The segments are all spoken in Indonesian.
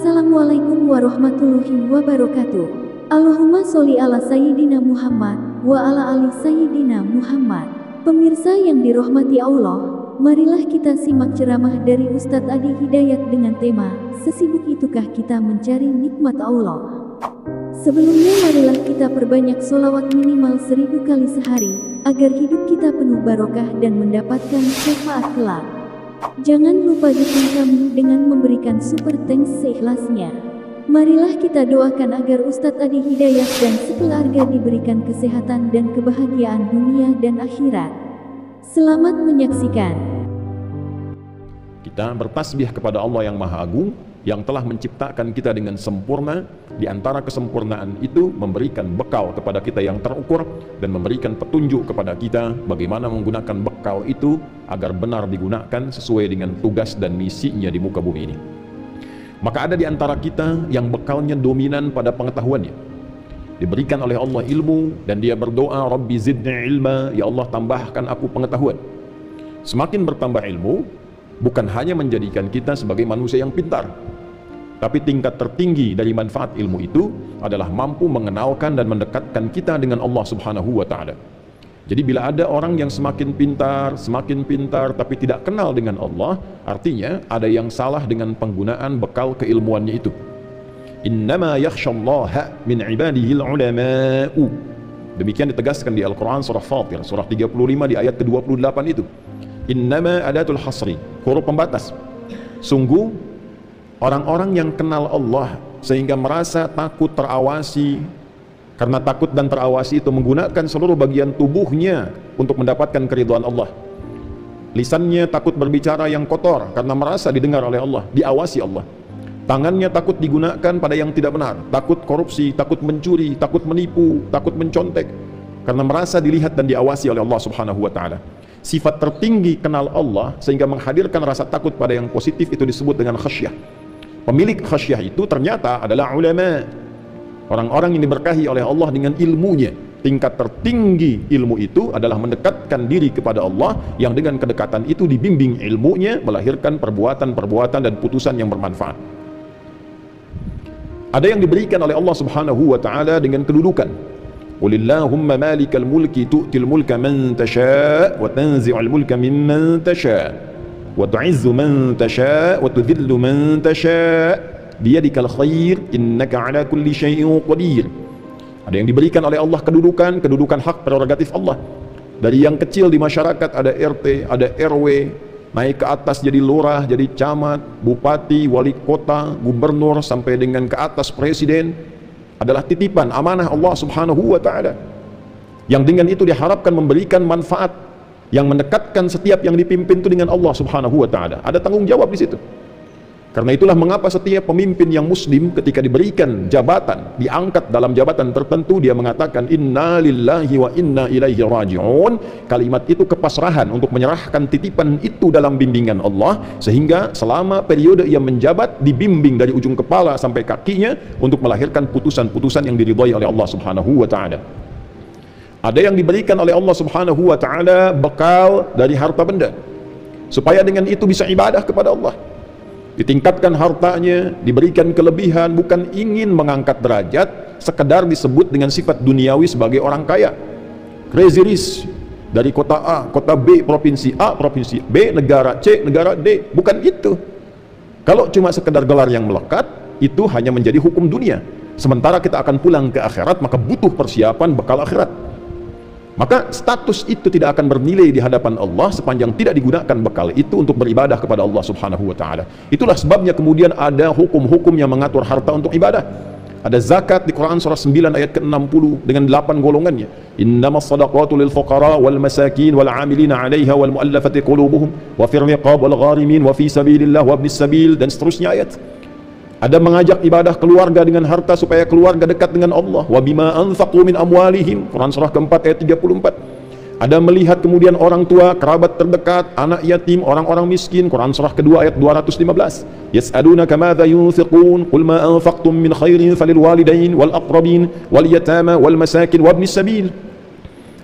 Assalamualaikum warahmatullahi wabarakatuh. Allahumma sholli ala Sayyidina Muhammad wa ala ali Sayyidina Muhammad. Pemirsa yang dirahmati Allah, marilah kita simak ceramah dari Ustadz Adi Hidayat dengan tema, sesibuk itukah kita mencari nikmat Allah? Sebelumnya marilah kita perbanyak sholawat minimal 1000 kali sehari, agar hidup kita penuh barokah dan mendapatkan syafaat kelak. Jangan lupa dukung kami dengan memberikan super thanks seikhlasnya. Marilah kita doakan agar Ustadz Adi Hidayat dan sekeluarga diberikan kesehatan dan kebahagiaan dunia dan akhirat. Selamat menyaksikan. Kita bertasbih kepada Allah yang Maha Agung, yang telah menciptakan kita dengan sempurna. Di antara kesempurnaan itu memberikan bekal kepada kita yang terukur dan memberikan petunjuk kepada kita bagaimana menggunakan bekal itu agar benar digunakan sesuai dengan tugas dan misinya di muka bumi ini. Maka ada di antara kita yang bekalnya dominan pada pengetahuannya, diberikan oleh Allah ilmu dan dia berdoa, Rabbi zidni ilma, ya Allah tambahkan aku pengetahuan. Semakin bertambah ilmu bukan hanya menjadikan kita sebagai manusia yang pintar, tapi tingkat tertinggi dari manfaat ilmu itu adalah mampu mengenalkan dan mendekatkan kita dengan Allah Subhanahu wa Ta'ala. Jadi bila ada orang yang semakin pintar tapi tidak kenal dengan Allah, artinya ada yang salah dengan penggunaan bekal keilmuannya itu. Innama yakhshallaha min ibadihil ulama'u. Demikian ditegaskan di Al-Quran surah Fatir, surah 35 di ayat ke-28 itu. Innama adatul hasri, huruf pembatas. Sungguh orang-orang yang kenal Allah sehingga merasa takut terawasi, karena takut dan terawasi itu menggunakan seluruh bagian tubuhnya untuk mendapatkan keridhaan Allah. Lisannya takut berbicara yang kotor karena merasa didengar oleh Allah, diawasi Allah. Tangannya takut digunakan pada yang tidak benar, takut korupsi, takut mencuri, takut menipu, takut mencontek, karena merasa dilihat dan diawasi oleh Allah Subhanahu wa Ta'ala. Sifat tertinggi kenal Allah sehingga menghadirkan rasa takut pada yang positif itu disebut dengan khasyah. Pemilik khasyah itu ternyata adalah ulama, orang-orang yang diberkahi oleh Allah dengan ilmunya. Tingkat tertinggi ilmu itu adalah mendekatkan diri kepada Allah, yang dengan kedekatan itu dibimbing ilmunya melahirkan perbuatan-perbuatan dan putusan yang bermanfaat. Ada yang diberikan oleh Allah Subhanahu wa Ta'ala dengan kedudukan. Qulillahumma malikal mulki tu'til mulka man tasha' wa tanzi'ul mulka mimman tasha' wa tu'izzu man tasha' wa tudhillu man tasha' biyadikal khair innaka ala kulli syai'in qadir. Ada yang diberikan oleh Allah kedudukan hak prerogatif Allah. Dari yang kecil di masyarakat ada RT, ada RW, naik ke atas jadi lurah, jadi camat, bupati, wali kota, gubernur, sampai dengan ke atas presiden, adalah titipan amanah Allah Subhanahu wa Ta'ala, yang dengan itu diharapkan memberikan manfaat yang mendekatkan setiap yang dipimpin itu dengan Allah Subhanahu wa Ta'ala. Ada tanggung jawab di situ. Karena itulah mengapa setiap pemimpin yang muslim ketika diberikan jabatan, diangkat dalam jabatan tertentu, dia mengatakan inna lillahi wa inna ilaihi raji'un. Kalimat itu kepasrahan untuk menyerahkan titipan itu dalam bimbingan Allah, sehingga selama periode ia menjabat dibimbing dari ujung kepala sampai kakinya untuk melahirkan putusan-putusan yang diridhai oleh Allah Subhanahu wa Ta'ala. Ada yang diberikan oleh Allah Subhanahu wa Ta'ala bekal dari harta benda, supaya dengan itu bisa ibadah kepada Allah. Ditingkatkan hartanya, diberikan kelebihan, bukan ingin mengangkat derajat, sekedar disebut dengan sifat duniawi sebagai orang kaya. Crazy rich, dari kota A, kota B, provinsi A, provinsi B, negara C, negara D, bukan itu. Kalau cuma sekedar gelar yang melekat, itu hanya menjadi hukum dunia. Sementara kita akan pulang ke akhirat, maka butuh persiapan bekal akhirat. Maka status itu tidak akan bernilai di hadapan Allah sepanjang tidak digunakan bekal itu untuk beribadah kepada Allah Subhanahu wa Ta'ala. Itulah sebabnya kemudian ada hukum-hukum yang mengatur harta untuk ibadah. Ada zakat di Quran surah 9 ayat ke-60 dengan 8 golongannya. Innamas sadaqatu lil fuqara wal masakin wal 'amilina 'alaiha wal mu'allafati qulubuhum wa fir riqab wal gharimin wa fi sabilillah wa ibnis sabil, dan seterusnya ayat. Ada mengajak ibadah keluarga dengan harta supaya keluarga dekat dengan Allah. Wa bima anfaqu min amwalihim, Quran surah keempat ayat 34. Ada melihat kemudian orang tua, kerabat terdekat, anak yatim, orang-orang miskin, Quran surah kedua ayat 215. Yas'alunaka madza yunfiqun qul ma anfaqtum min khairin falil walidain wal aqrabin wal yatama wal masakin wa ibnis sabil.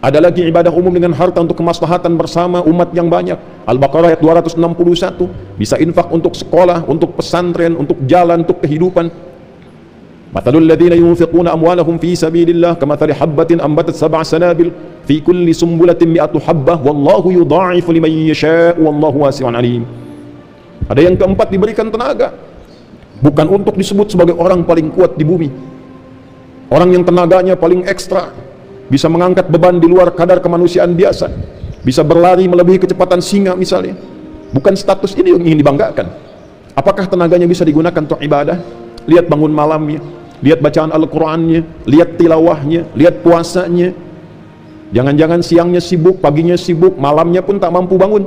Ada lagi ibadah umum dengan harta untuk kemaslahatan bersama umat yang banyak. Al-Baqarah ayat 261. Bisa infak untuk sekolah, untuk pesantren, untuk jalan, untuk kehidupan. Mathalul ladzina yunfiquna amwalahum fi sabilillah kamathali habbatin ambatat sab'a sanabil fi kulli sumbulatin mi'atu habbah wallahu yudha'ifu liman yasha'u wallahu wasi'un alim. Ada yang keempat, diberikan tenaga, bukan untuk disebut sebagai orang paling kuat di bumi, orang yang tenaganya paling ekstra, bisa mengangkat beban di luar kadar kemanusiaan biasa, bisa berlari melebihi kecepatan singa misalnya. Bukan status ini yang ingin dibanggakan. Apakah tenaganya bisa digunakan untuk ibadah? Lihat bangun malamnya, lihat bacaan Al-Qur'annya, lihat tilawahnya, lihat puasanya. Jangan-jangan siangnya sibuk, paginya sibuk, malamnya pun tak mampu bangun.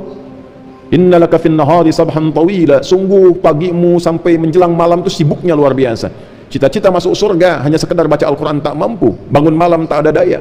Innalaka fin nahari sabhan tawila. Sungguh pagimu sampai menjelang malam itu sibuknya luar biasa. Cita-cita masuk surga hanya sekedar baca Al-Quran tak mampu, bangun malam tak ada daya.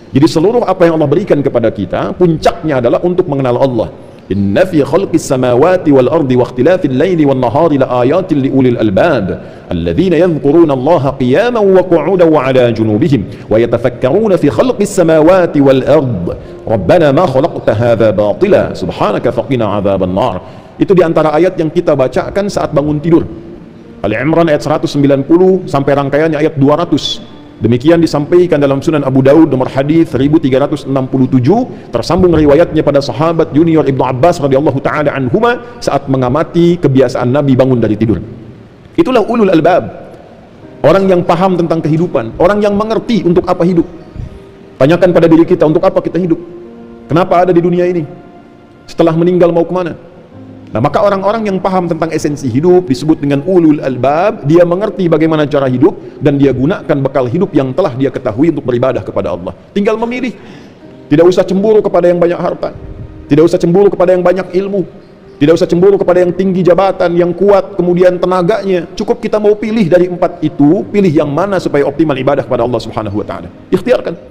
Jadi seluruh apa yang Allah berikan kepada kita, puncaknya adalah untuk mengenal Allah. Inna fi khalqis samawati wal ardi wa ikhtilafil laili wan nahari la ayatin li ulil albab alladhina yadhkuruna Allaha qiyaman wa qu'udan wa 'ala junubihim wa yatafakkaruna fi khalqis samawati wal ard rabbana ma khalaqta hadha batila subhanaka faqina 'adzaban nar. Itu di antara ayat yang kita bacakan saat bangun tidur. Ali Imran ayat 190 sampai rangkaiannya ayat 200. Demikian disampaikan dalam Sunan Abu Daud nomor hadis 1367, tersambung riwayatnya pada sahabat junior Ibnu Abbas radhiyallahu taala anhuma saat mengamati kebiasaan Nabi bangun dari tidur. Itulah ulul albab, orang yang paham tentang kehidupan, orang yang mengerti untuk apa hidup. Tanyakan pada diri kita, untuk apa kita hidup? Kenapa ada di dunia ini? Setelah meninggal mau kemana? Nah, maka orang-orang yang paham tentang esensi hidup disebut dengan ulul albab. Dia mengerti bagaimana cara hidup dan dia gunakan bekal hidup yang telah dia ketahui untuk beribadah kepada Allah. Tinggal memilih. Tidak usah cemburu kepada yang banyak harta, tidak usah cemburu kepada yang banyak ilmu, tidak usah cemburu kepada yang tinggi jabatan, yang kuat, kemudian tenaganya. Cukup kita mau pilih dari empat itu, pilih yang mana supaya optimal ibadah kepada Allah Subhanahu wa taala. Ikhtiarkan.